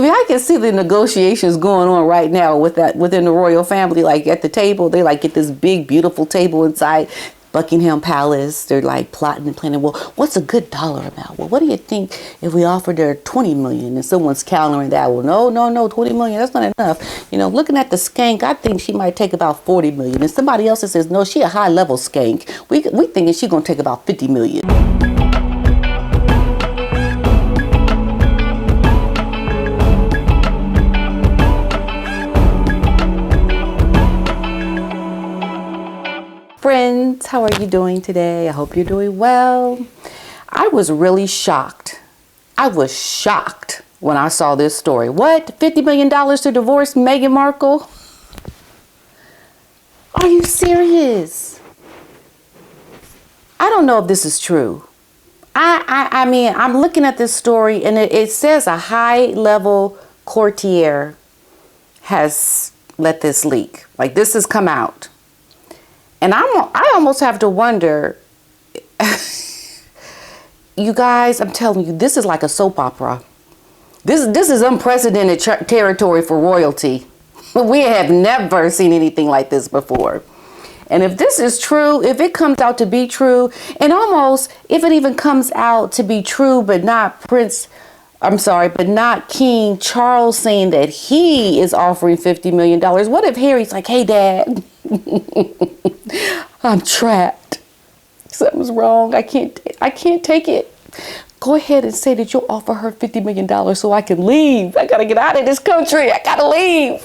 mean, I can see the negotiations going on right now with that within the royal family. Like at the table, they like get this big, beautiful table inside Buckingham Palace. They're like plotting and planning. Well, what's a good dollar amount? Well, what do you think if we offered her 20 million? And someone's countering that. Well, no, 20 million. That's not enough. You know, looking at the skank, I think she might take about 40 million. And somebody else that says, no, she a high level skank. We thinking she gonna take about 50 million. Friends, how are you doing today? I hope you're doing well. I was really shocked. I was shocked when I saw this story. What? $50 million to divorce Meghan Markle? Are you serious? I don't know if this is true. I mean, I'm looking at this story and it says a high-level courtier has let this leak. Like this has come out. And I almost have to wonder, you guys, I'm telling you, this is like a soap opera. This is unprecedented territory for royalty. We have never seen anything like this before. And if this is true, if it comes out to be true, and almost if it even comes out to be true, but not but not King Charles saying that he is offering $50 million. What if Harry's like, hey, Dad, I'm trapped. Something's wrong. I can't take it. Go ahead and say that you'll offer her $50 million so I can leave. I got to get out of this country. I got to leave.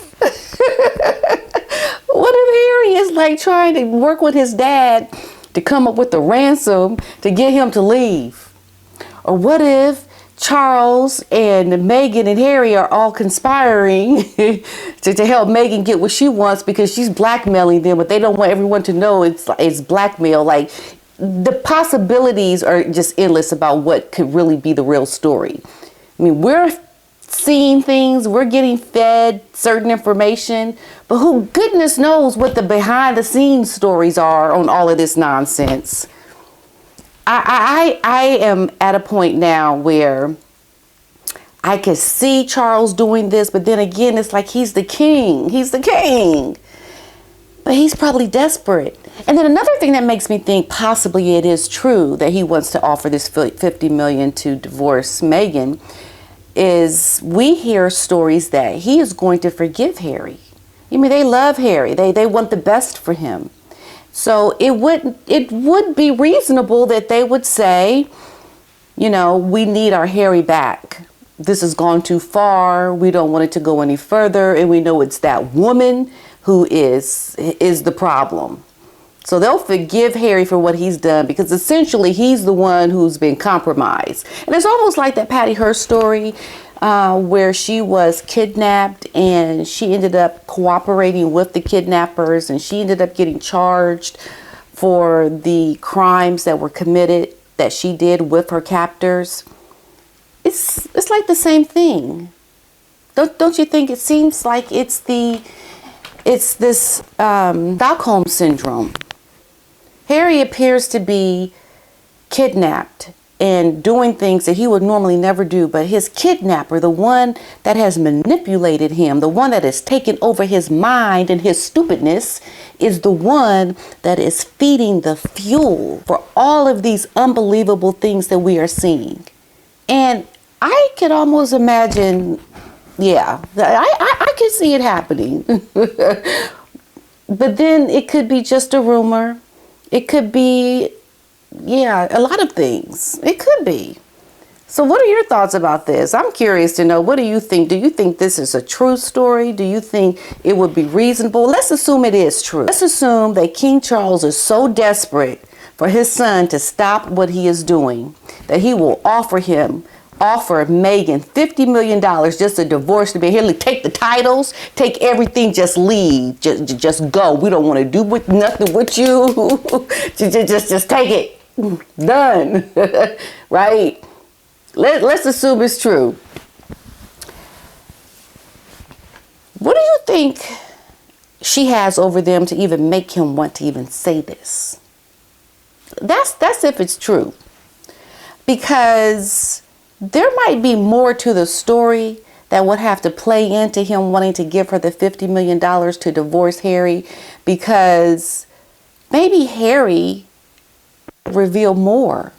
What if Harry is like trying to work with his dad to come up with the ransom to get him to leave? Or what if Charles and Meghan and Harry are all conspiring to help Meghan get what she wants because she's blackmailing them, but they don't want everyone to know it's blackmail. Like the possibilities are just endless about what could really be the real story. I mean, we're seeing things, we're getting fed certain information, but who goodness knows what the behind the scenes stories are on all of this nonsense. I am at a point now where I can see Charles doing this, but then again, it's like he's the king. He's the king. But he's probably desperate. And then another thing that makes me think possibly it is true that he wants to offer this $50 million to divorce Meghan is we hear stories that he is going to forgive Harry. I mean, they love Harry. They want the best for him. So it would be reasonable that they would say, you know, we need our Harry back. This has gone too far. We don't want it to go any further. And we know it's that woman who is the problem. So they'll forgive Harry for what he's done because essentially he's the one who's been compromised. And it's almost like that Patty Hearst story where she was kidnapped and she ended up cooperating with the kidnappers and she ended up getting charged for the crimes that were committed that she did with her captors. It's like the same thing. Don't you think? It seems like it's this Stockholm syndrome. Harry appears to be kidnapped and doing things that he would normally never do, but his kidnapper, the one that has manipulated him, the one that has taken over his mind and his stupidness, is the one that is feeding the fuel for all of these unbelievable things that we are seeing. And I could almost imagine, I could see it happening. But then it could be just a rumor. It could be, a lot of things. It could be. So what are your thoughts about this? I'm curious to know, what do you think? Do you think this is a true story? Do you think it would be reasonable? Let's assume it is true. Let's assume that King Charles is so desperate for his son to stop what he is doing that he will offer Meghan $50 million just to divorce to be here. Take the titles, take everything, just leave, just go. We don't want to do nothing with you. just take it. Done. Right? Let's assume it's true. What do you think she has over them to even make him want to even say this? That's if it's true. Because there might be more to the story that would have to play into him wanting to give her the $50 million to divorce Harry, because maybe Harry reveal more.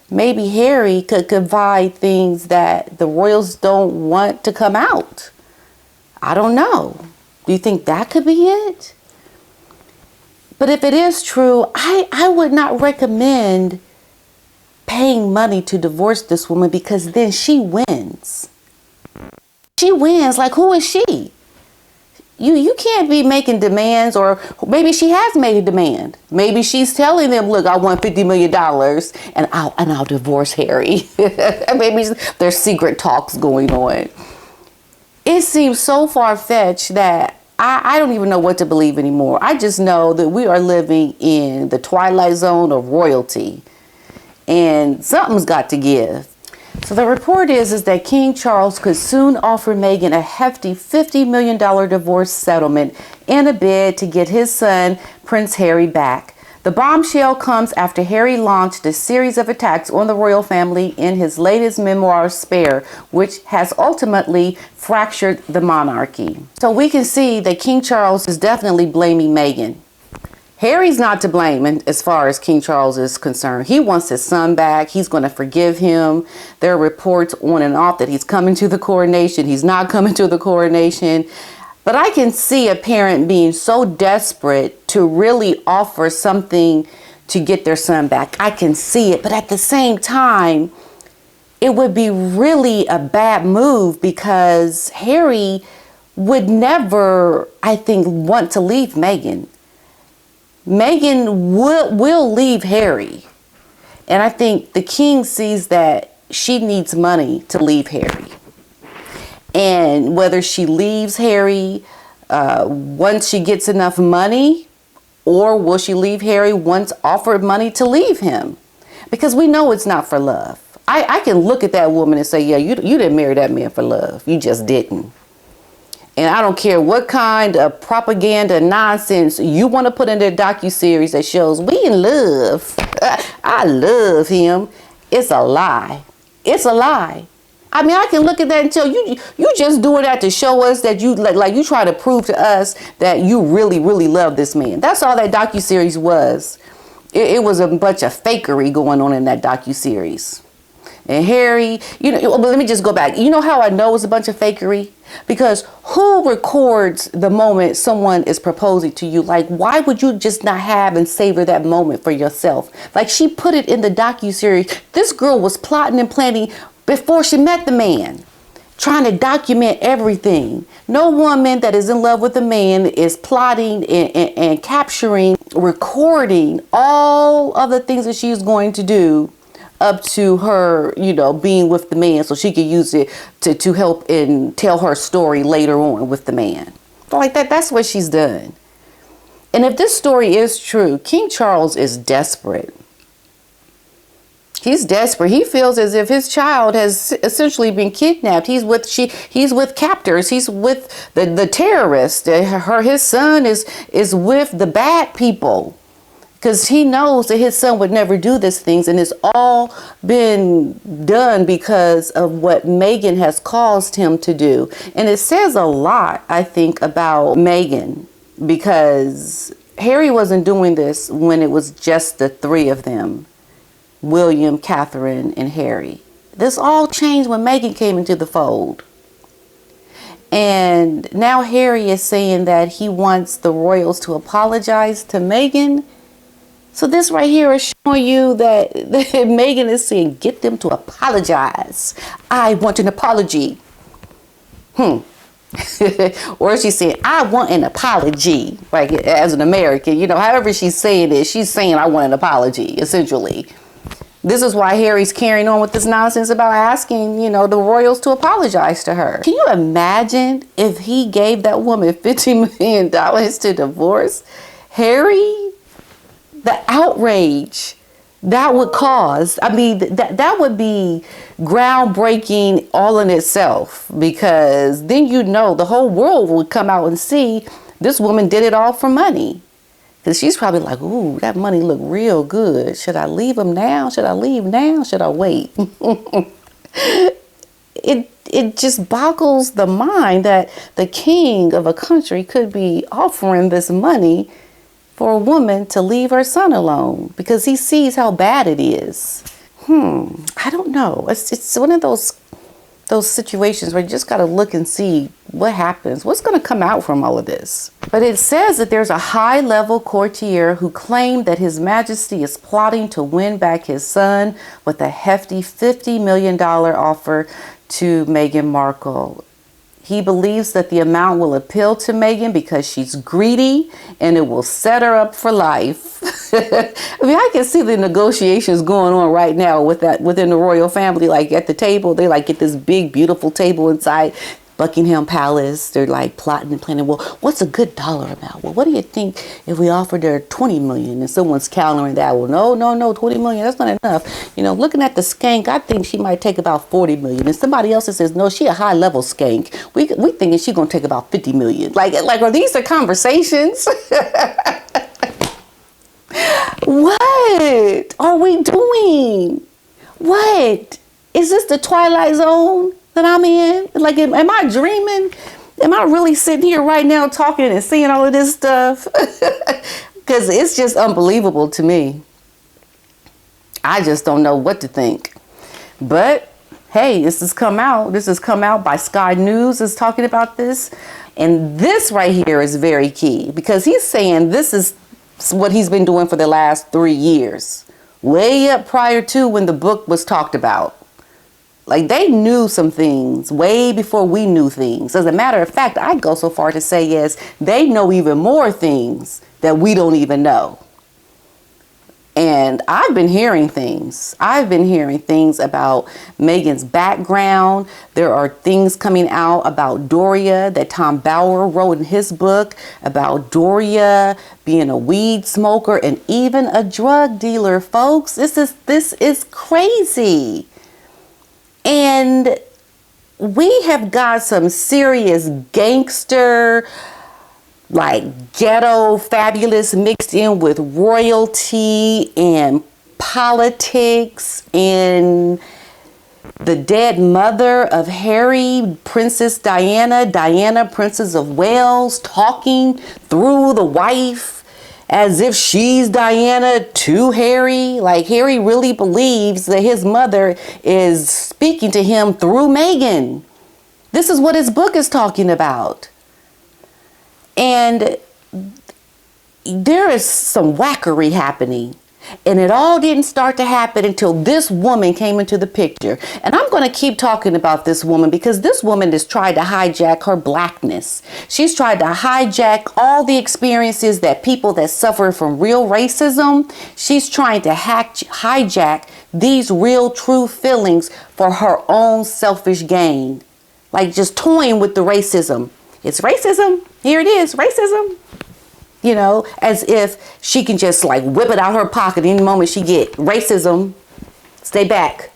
Maybe Harry could confide things that the royals don't want to come out. I don't know. Do you think that could be it? But if it is true, I would not recommend paying money to divorce this woman, because then she wins. She wins. Like, who is she? You can't be making demands, or maybe she has made a demand. Maybe she's telling them, look, I want $50 million and I'll divorce Harry. Maybe there's secret talks going on. It seems so far-fetched that I don't even know what to believe anymore. I just know that we are living in the twilight zone of royalty, and something's got to give. So the report is that King Charles could soon offer Meghan a hefty $50 million divorce settlement in a bid to get his son, Prince Harry, back. The bombshell comes after Harry launched a series of attacks on the royal family in his latest memoir, Spare, which has ultimately fractured the monarchy. So we can see that King Charles is definitely blaming Meghan. Harry's not to blame as far as King Charles is concerned. He wants his son back. He's going to forgive him. There are reports on and off that he's coming to the coronation. He's not coming to the coronation. But I can see a parent being so desperate to really offer something to get their son back. I can see it. But at the same time, it would be really a bad move, because Harry would never, I think, want to leave Meghan. Meghan will leave Harry. And I think the king sees that she needs money to leave Harry. And whether she leaves Harry once she gets enough money, or will she leave Harry once offered money to leave him? Because we know it's not for love. I can look at that woman and say, yeah, you didn't marry that man for love. You just didn't. And I don't care what kind of propaganda nonsense you want to put in their docuseries that shows we in love. I love him. It's a lie. It's a lie. I mean, I can look at that and tell you just doing that to show us that you like you try to prove to us that you really, really love this man. That's all that docuseries was. It was a bunch of fakery going on in that docuseries. And Harry, let me just go back. You know how I know it's a bunch of fakery? Because who records the moment someone is proposing to you? Like, why would you just not have and savor that moment for yourself? Like, she put it in the docuseries. This girl was plotting and planning before she met the man, trying to document everything. No woman that is in love with a man is plotting and capturing, recording all of the things that she's going to do up to her, being with the man, so she could use it to help and tell her story later on with the man. Like that's what she's done. And if this story is true, King Charles is desperate. He's desperate. He feels as if his child has essentially been kidnapped. He's with captors. He's with the terrorists. His son is with the bad people. Because he knows that his son would never do these things, and it's all been done because of what Meghan has caused him to do. And it says a lot, I think, about Meghan, because Harry wasn't doing this when it was just the three of them, William, Catherine, and Harry. This all changed when Meghan came into the fold. And now Harry is saying that he wants the royals to apologize to Meghan. So this right here is showing you that Meghan is saying, get them to apologize. I want an apology. Or she's saying, I want an apology. Like, as an American, however she's saying it, she's saying, I want an apology, essentially. This is why Harry's carrying on with this nonsense about asking, the royals to apologize to her. Can you imagine if he gave that woman $50 million to divorce Harry? The outrage that would cause, that would be groundbreaking all in itself, because then the whole world would come out and see this woman did it all for money. Because she's probably like, ooh, that money look real good. Should I leave him now? Should I leave now? Should I wait? it just boggles the mind that the king of a country could be offering this money for a woman to leave her son alone because he sees how bad it is. I don't know. It's one of those situations where you just got to look and see what happens. What's going to come out from all of this? But it says that there's a high-level courtier who claimed that His Majesty is plotting to win back his son with a hefty $50 million offer to Meghan Markle. He believes that the amount will appeal to Meghan because she's greedy and it will set her up for life. I mean, I can see the negotiations going on right now within the royal family. Like at the table, they like get this big, beautiful table inside Buckingham Palace. They're like plotting and planning. Well, what's a good dollar amount? Well, what do you think if we offered her 20 million and someone's countering that? Well, no, 20 million, that's not enough. You know, looking at the skank, I think she might take about 40 million. And somebody else says, no, she a high level skank. We thinking she gonna take about 50 million. Like are these the conversations? What are we doing? What? Is this the Twilight Zone that I'm in? Like, am I dreaming? Am I really sitting here right now talking and seeing all of this stuff? Because it's just unbelievable to me. I just don't know what to think. But hey, this has come out. This has come out by Sky News is talking about this. And this right here is very key because he's saying this is what he's been doing for the last 3 years. Way up prior to when the book was talked about. Like they knew some things way before we knew things. As a matter of fact, I'd go so far to say yes, they know even more things that we don't even know. And I've been hearing things. I've been hearing things about Meghan's background. There are things coming out about Doria that Tom Bauer wrote in his book about Doria being a weed smoker and even a drug dealer, folks. This is crazy. And we have got some serious gangster, like ghetto fabulous mixed in with royalty and politics and the dead mother of Harry, Princess Diana, Princess of Wales, talking through the wife as if she's Diana to Harry. Like Harry really believes that his mother is speaking to him through Meghan. This is what his book is talking about. And there is some wackery happening. And it all didn't start to happen until this woman came into the picture. And I'm going to keep talking about this woman because this woman has tried to hijack her blackness. She's tried to hijack all the experiences that people that suffer from real racism. She's trying to hijack these real true feelings for her own selfish gain. Like just toying with the racism. It's racism. Here it is, racism. You know, as if she can just like whip it out her pocket any moment she get racism. Stay back.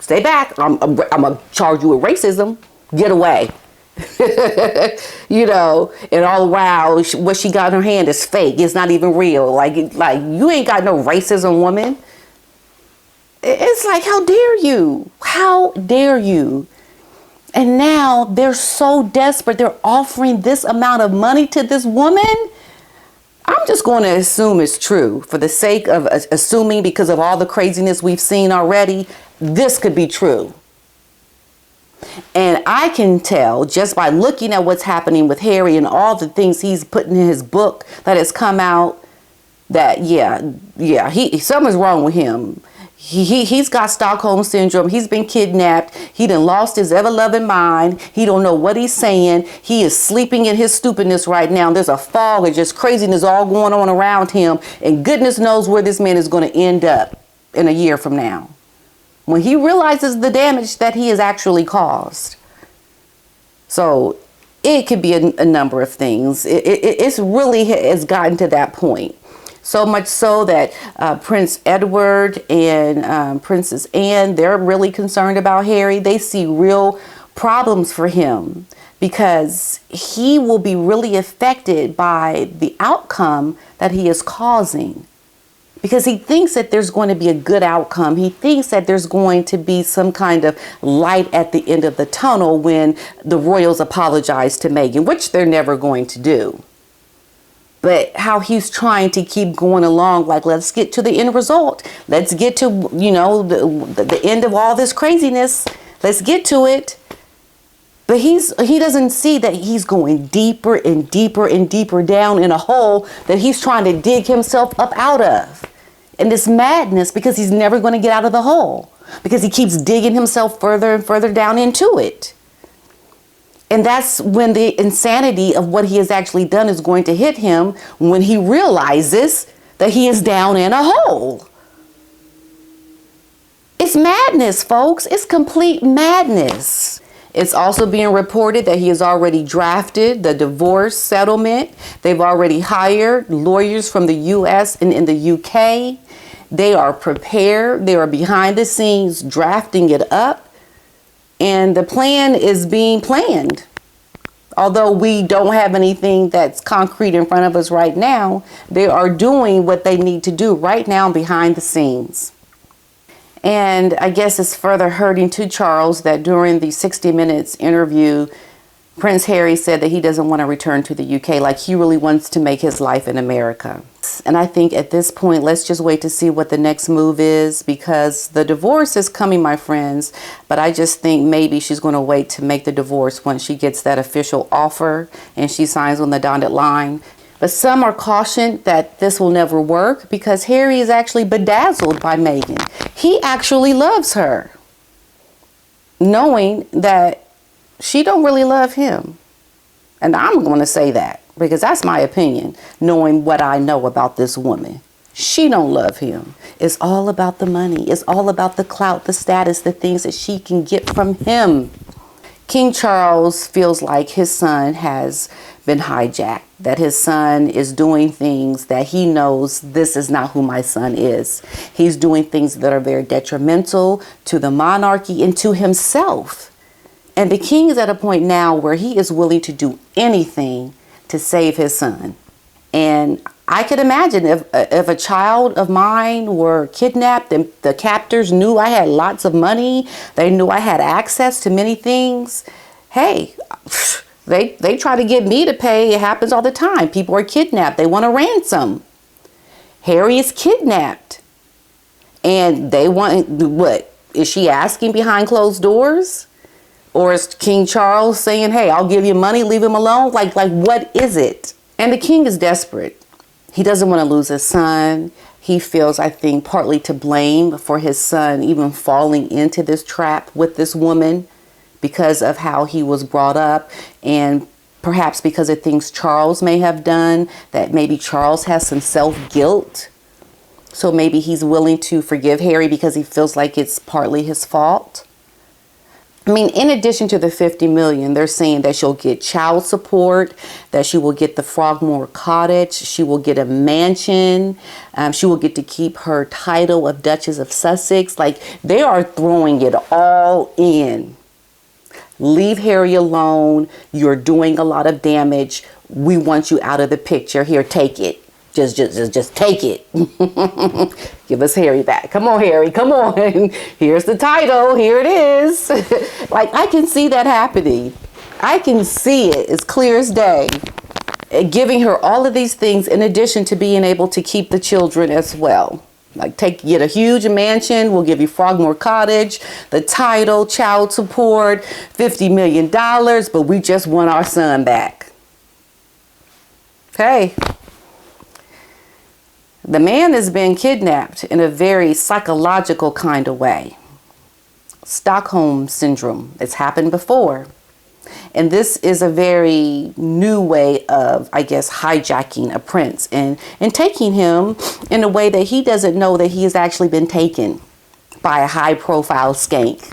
Stay back. I'm going to charge you with racism. Get away. You know, and all the while what she got in her hand is fake. It's not even real. Like you ain't got no racism, woman. It's like, how dare you? How dare you? And now they're so desperate. They're offering this amount of money to this woman. I'm just going to assume it's true for the sake of assuming, because of all the craziness we've seen already, this could be true. And I can tell just by looking at what's happening with Harry and all the things he's putting in his book that has come out that, something's wrong with him. He's got Stockholm syndrome. He's been kidnapped. He done lost his ever-loving mind. He don't know what he's saying. He is sleeping in his stupidness right now. There's a fog of just craziness all going on around him. And goodness knows where this man is going to end up in a year from now, when he realizes the damage that he has actually caused. So it could be a number of things. It's really has gotten to that point. So much so that Prince Edward and Princess Anne, they're really concerned about Harry. They see real problems for him because he will be really affected by the outcome that he is causing. because he thinks that there's going to be a good outcome. He thinks that there's going to be some kind of light at the end of the tunnel when the royals apologize to Meghan, which they're never going to do. But how he's trying to keep going along, like, let's get to the end result. Let's get to, you know, the end of all this craziness. Let's get to it. But he doesn't see that he's going deeper and deeper and deeper down in a hole that he's trying to dig himself up out of. And this madness, because he's never going to get out of the hole, because he keeps digging himself further and further down into it. And that's when the insanity of what he has actually done is going to hit him, when he realizes that he is down in a hole. It's madness, folks. It's complete madness. It's also being reported that he has already drafted the divorce settlement. They've already hired lawyers from the U.S. and in the U.K. They are prepared. They are behind the scenes drafting it up. And the plan is being planned. Although we don't have anything that's concrete in front of us right now, they are doing what they need to do right now behind the scenes. And I guess it's further hurting to Charles that during the 60 Minutes interview, Prince Harry said that he doesn't want to return to the UK, like he really wants to make his life in America. And I think at this point, let's just wait to see what the next move is, because the divorce is coming, my friends. But I just think maybe she's going to wait to make the divorce once she gets that official offer and she signs on the dotted line. But some are cautioned that this will never work because Harry is actually bedazzled by Meghan. He actually loves her, knowing that she don't really love him. And I'm going to say that because that's my opinion, knowing what I know about this woman. She don't love him. It's all about the money. It's all about the clout, the status, the things that she can get from him. King Charles feels like his son has been hijacked, that his son is doing things that he knows this is not who my son is. He's doing things that are very detrimental to the monarchy and to himself. And the king is at a point now where he is willing to do anything to save his son. And I could imagine if a child of mine were kidnapped and the captors knew I had lots of money, they knew I had access to many things. Hey, they try to get me to pay. It happens all the time. People are kidnapped. They want a ransom. Harry is kidnapped. And they want, what? Is she asking behind closed doors? Or is King Charles saying, hey, I'll give you money, leave him alone? Like what is it? And the king is desperate. He doesn't want to lose his son. He feels, I think, partly to blame for his son even falling into this trap with this woman because of how he was brought up, and perhaps because of things Charles may have done, that maybe Charles has some self-guilt. So maybe he's willing to forgive Harry because he feels like it's partly his fault. I mean, in addition to the $50 million, they're saying that she'll get child support, that she will get the Frogmore Cottage, she will get a mansion, she will get to keep her title of Duchess of Sussex. Like, they are throwing it all in. Leave Harry alone. You're doing a lot of damage. We want you out of the picture. Here, take it. Just take it. Give us Harry back. Come on, Harry. Come on. Here's the title. Here it is. Like, I can see that happening. I can see it as clear as day. Giving her all of these things in addition to being able to keep the children as well. Like, get a huge mansion. We'll give you Frogmore Cottage, the title, child support, $50 million. But we just want our son back. Okay. The man has been kidnapped in a very psychological kind of way. Stockholm syndrome. It's happened before. And this is a very new way of, I guess, hijacking a prince and taking him in a way that he doesn't know that he has actually been taken by a high profile skank.